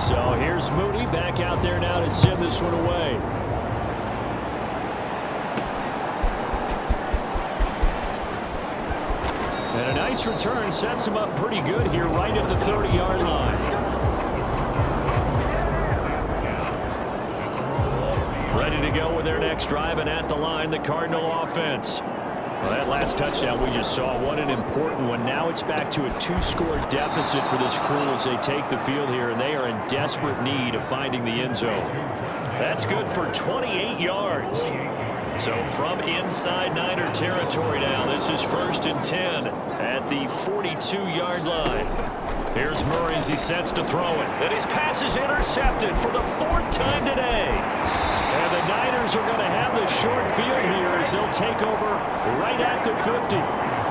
So here's Mooney back out there now to send this one away. And a nice return sets him up pretty good here right at the 30-yard line. Ready to go with their next drive, and at the line, the Cardinal offense. Well, that last touchdown we just saw, what an important one. Now it's back to a 2-score deficit for this crew as they take the field here, and they are in desperate need of finding the end zone. That's good for 28 yards. So from inside Niner territory now, this is 1st and 10 at the 42-yard line. Here's Murray as he sets to throw it. And his pass is intercepted for the 4th time today. And the Niners are going to have the short field here as they'll take over right at the 50.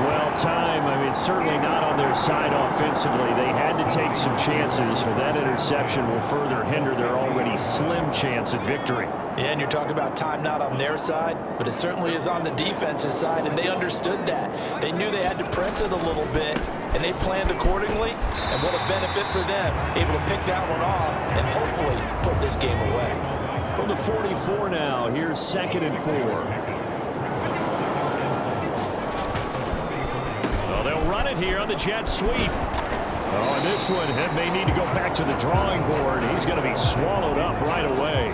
Well, time, I mean, certainly not on their side offensively. They had to take some chances, but that interception will further hinder their already slim chance at victory. Yeah, and you're talking about time not on their side, but it certainly is on the defense's side, and they understood that. They knew they had to press it a little bit, and they planned accordingly, and what a benefit for them, able to pick that one off and hopefully put this game away. From the 44 now, here's 2nd and 4. Well, they'll run it here on the jet sweep. Oh, and this one may need to go back to the drawing board. He's going to be swallowed up right away.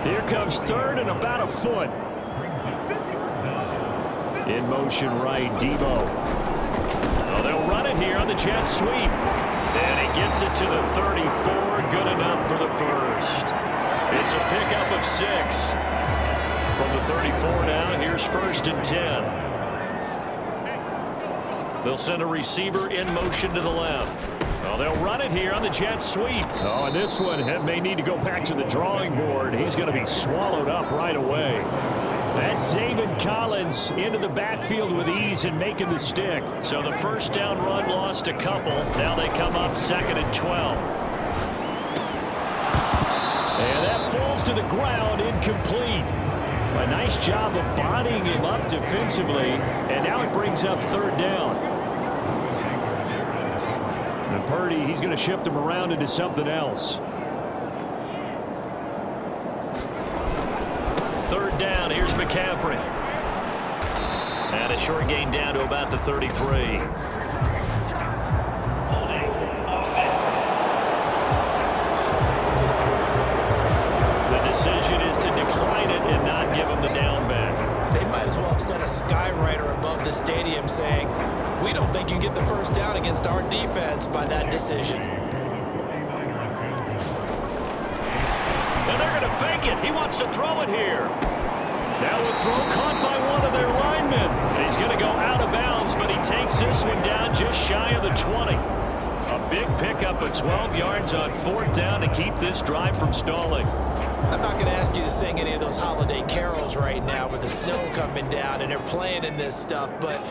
Here comes 3rd and about a foot. In motion right, Debo. Well, they'll run it here on the jet sweep. And he gets it to the 34. Good enough for the first. It's a pickup of 6. From the 34 now, here's 1st and 10. They'll send a receiver in motion to the left. Well, they'll run it here on the jet sweep. Oh, and this one may need to go back to the drawing board. He's going to be swallowed up right away. That's Zaven Collins into the backfield with ease and making the stick. So the first down run lost a couple. Now they come up 2nd and 12. And that falls to the ground, incomplete. A nice job of bodying him up defensively, and now it brings up 3rd down. And Purdy, he's going to shift him around into something else. 3rd down, here's McCaffrey. And a short gain down to about the 33. Decision is to decline it and not give him the down back. They might as well have sent a skywriter above the stadium saying, we don't think you get the first down against our defense by that decision. And they're going to fake it. He wants to throw it here. Now a throw caught by one of their linemen. He's going to go out of bounds, but he takes this one down just shy of the 20. A big pickup of 12 yards on 4th down to keep this drive from stalling. I'm not going to ask you to sing any of those holiday carols right now with the snow coming down and they're playing in this stuff, but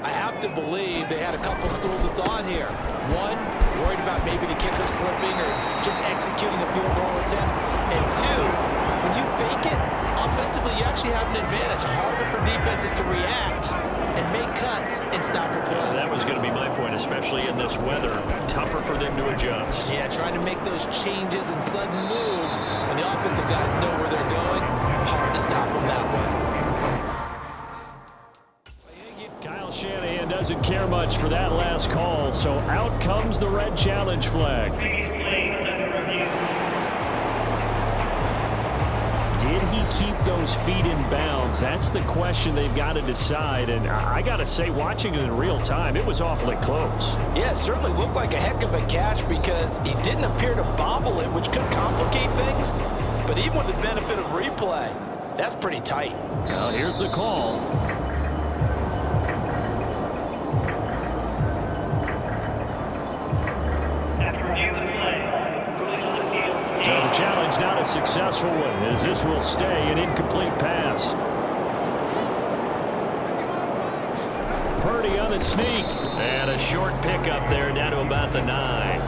I have to believe they had a couple schools of thought here. One, worried about maybe the kicker slipping or just executing a field goal attempt. And 2, when you fake it, offensively you actually have an advantage. Harder for defenses to react and make cuts and stop a play. That was going to be my point, especially in this weather. Tougher for them to adjust. Yeah, trying to make those changes and sudden moves when the offensive guys know where they're going. Hard to stop them that way. Kyle Shanahan doesn't care much for that last call, so out comes the red challenge flag. Did he keep those feet in bounds? That's the question they've got to decide. And I got to say, watching it in real time, it was awfully close. Yeah, it certainly looked like a heck of a catch because he didn't appear to bobble it, which could complicate things. But even with the benefit of replay, that's pretty tight. Now here's the call. So the challenge not a successful one, as this will stay an incomplete pass. Purdy on the sneak. And a short pickup there down to about the 9.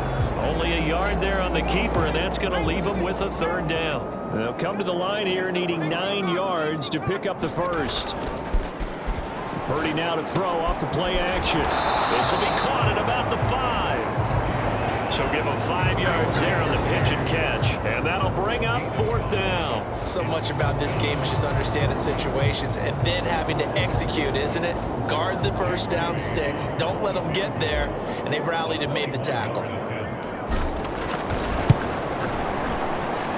Only a yard there on the keeper, and that's going to leave him with a 3rd down. They'll come to the line here needing 9 yards to pick up the first. Purdy now to throw off the play action. This will be caught at about the 5. So give him 5 yards there on the pitch and catch. And that'll bring up 4th down. So much about this game is just understanding situations and then having to execute, isn't it? Guard the first down sticks. Don't let them get there. And they rallied and made the tackle.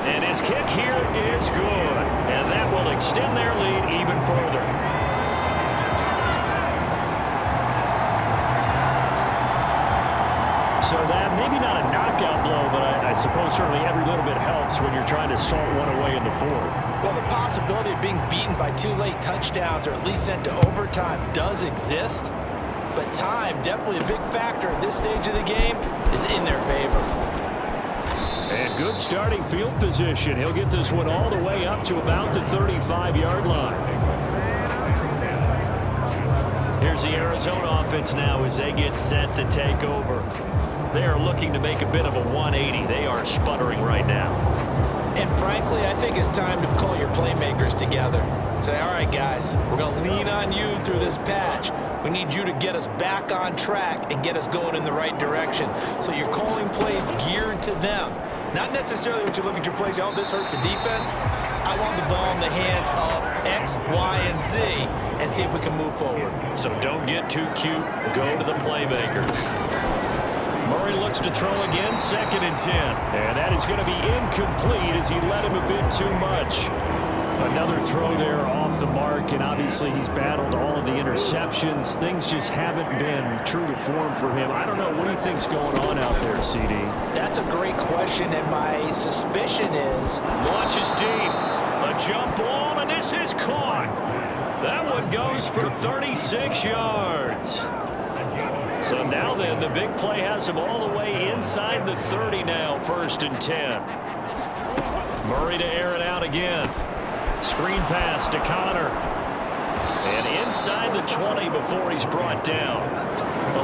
And his kick here is good. And that will extend their lead even further. So that, maybe not a knockout blow, but I suppose certainly every little bit helps when you're trying to salt one away in the 4th. Well, the possibility of being beaten by 2 late touchdowns or at least sent to overtime does exist. But time, definitely a big factor at this stage of the game, is in their favor. And good starting field position. He'll get this one all the way up to about the 35-yard line. Here's the Arizona offense now as they get set to take over. They are looking to make a bit of a 180. They are sputtering right now. And frankly, I think it's time to call your playmakers together and say, all right, guys, we're going to lean on you through this patch. We need you to get us back on track and get us going in the right direction. So you're calling plays geared to them. Not necessarily when you look at your plays, oh, this hurts the defense. I want the ball in the hands of X, Y, and Z and see if we can move forward. So don't get too cute. Go to the playmakers. Murray looks to throw again, 2nd and 10. And that is going to be incomplete as he led him a bit too much. Another throw there off the mark, and obviously he's battled all of the interceptions. Things just haven't been true to form for him. I don't know. What do you think's going on out there, CD? That's a great question, and my suspicion is... Launches deep. A jump ball, and this is caught. That one goes for 36 yards. So now then, the big play has him all the way inside the 30 now, 1st and 10. Murray to air it out again. Screen pass to Connor. And inside the 20 before he's brought down.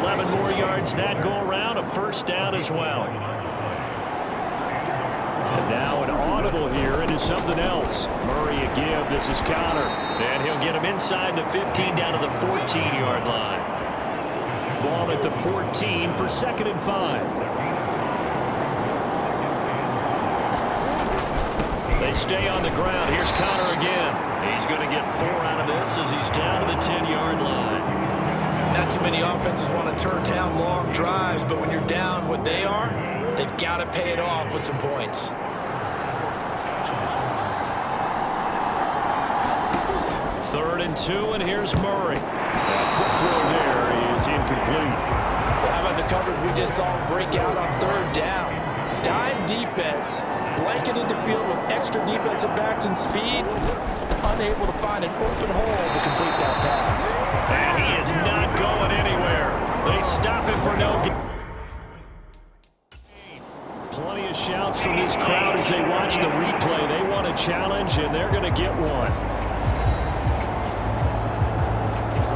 11 more yards that go around, a 1st down as well. And now an audible here into something else. Murray a give, this is Connor. And he'll get him inside the 15 down to the 14-yard line. Ball at the 14 for 2nd and 5. They stay on the ground. Here's Connor again. He's going to get 4 out of this as he's down to the 10-yard line. Not too many offenses want to turn down long drives, but when you're down what they are, they've got to pay it off with some points. Third and 2, and here's Murray. That quick throw there is incomplete. Well, how about the coverage we just saw him break out on 3rd down? Dime defense, blanketed the field with extra defensive backs and speed, unable to find an open hole to complete that pass. And he is not going anywhere. They stop him for no gain. Plenty of shouts from this crowd as they watch the replay. They want a challenge, and they're going to get one.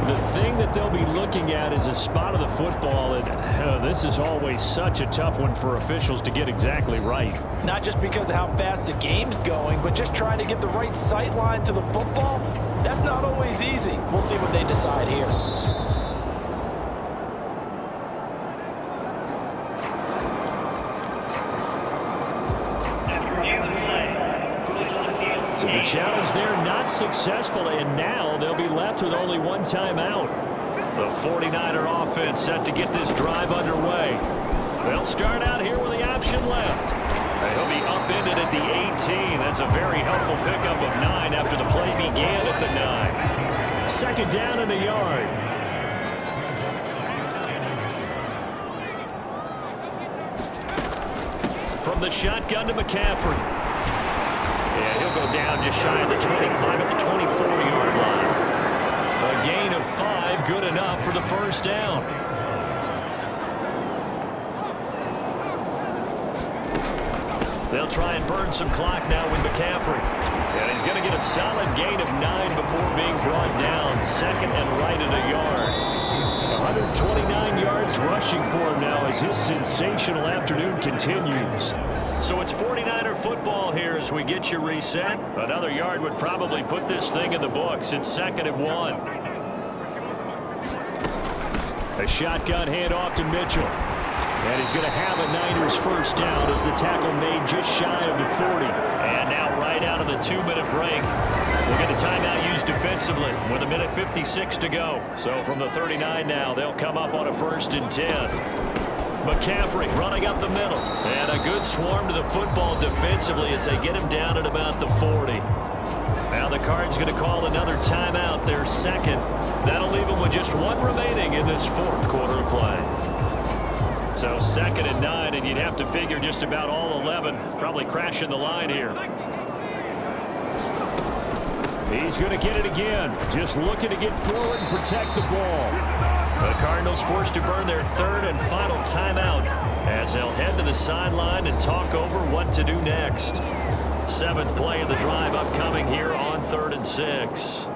The thing that they'll be looking at is a spot of the football, and this is always such a tough one for officials to get exactly right. Not just because of how fast the game's going, but just trying to get the right sight line to the football. That's not always easy. We'll see what they decide here. So the challenge there not successful, and now they'll be left with only 1 timeout. The 49er offense set to get this drive underway. They'll start out here with the option left. He'll be upended at the 18. That's a very helpful pickup of 9 after the play began at the 9. 2nd down and a yard. From the shotgun to McCaffrey. And he'll go down just shy of the 25 at the 24-yard line. A gain of 5, good enough for the 1st down. They'll try and burn some clock now with McCaffrey. And he's going to get a solid gain of 9 before being brought down. 2nd and right at a yard. 129 yards rushing for him now as his sensational afternoon continues. So it's 49er football here as we get you reset. Another yard would probably put this thing in the books. It's 2nd and 1. A shotgun handoff to Mitchell. And he's going to have a Niners first down as the tackle made just shy of the 40. And now right out of the 2-minute break, we'll get a timeout used defensively with 1:56 to go. So from the 39 now, they'll come up on a 1st and 10. McCaffrey running up the middle. And a good swarm to the football defensively as they get him down at about the 40. Now the Cards going to call another timeout, their second. That'll leave them with just 1 remaining in this 4th quarter of play. So 2nd and 9, and you'd have to figure just about all 11 probably crashing the line here. He's going to get it again. Just looking to get forward and protect the ball. The Cardinals forced to burn their 3rd and final timeout as they'll head to the sideline and talk over what to do next. 7th play of the drive upcoming here on 3rd and 6.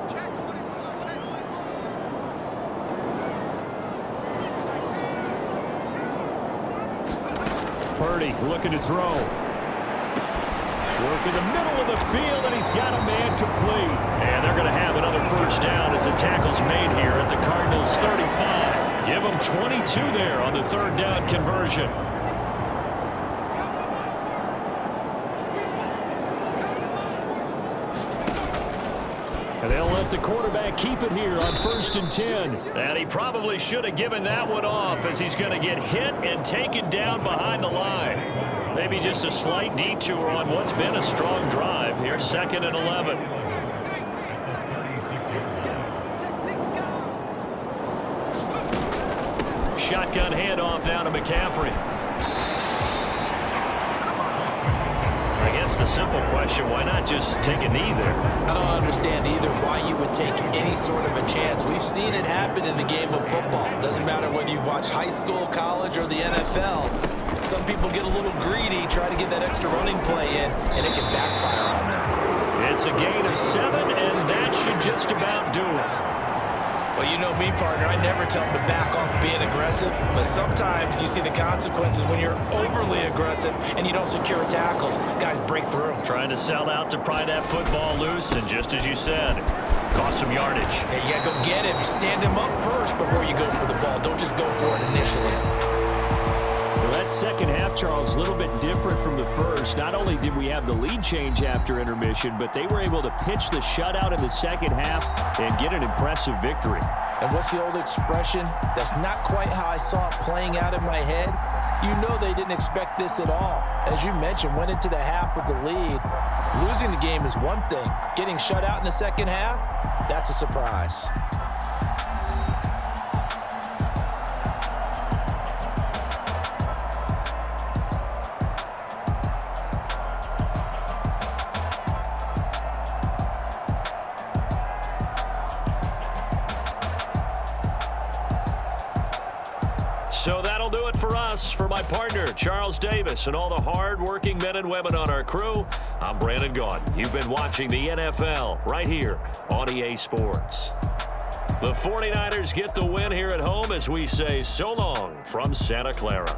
Purdy looking to throw. Work in the middle of the field, and he's got a man complete. And they're going to have another first down as the tackle's made here at the Cardinals' 35. Give them 22 there on the 3rd down conversion. And they'll let the quarterback keep it here on 1st and 10. And he probably should have given that one off as he's going to get hit and taken down behind the line. Maybe just a slight detour on what's been a strong drive. Here's 2nd and 11. Shotgun handoff down to McCaffrey. I guess the simple question, why not just take a knee there? I don't understand either why you would take any sort of a chance. We've seen it happen in the game of football. Doesn't matter whether you've watched high school, college, or the NFL. Some people get a little greedy, try to get that extra running play in, and it can backfire on them. It's a gain of 7, and that should just about do it. Well, you know me, partner. I never tell them to back off being aggressive, but sometimes you see the consequences when you're overly aggressive and you don't secure tackles. Guys break through. Trying to sell out to pry that football loose, and just as you said, cost some yardage. Yeah, you got to go get him. Stand him up first before you go for the ball. Don't just go for it initially. Well, that second half, Charles, a little bit different from the first. Not only did we have the lead change after intermission, but they were able to pitch the shutout in the second half and get an impressive victory. And what's the old expression? That's not quite how I saw it playing out in my head. You know they didn't expect this at all. As you mentioned, went into the half with the lead. Losing the game is one thing. Getting shut out in the second half, that's a surprise. So that'll do it for us. For my partner, Charles Davis, and all the hard-working men and women on our crew, I'm Brandon Gaudin. You've been watching the NFL right here on EA Sports. The 49ers get the win here at home as we say so long from Santa Clara.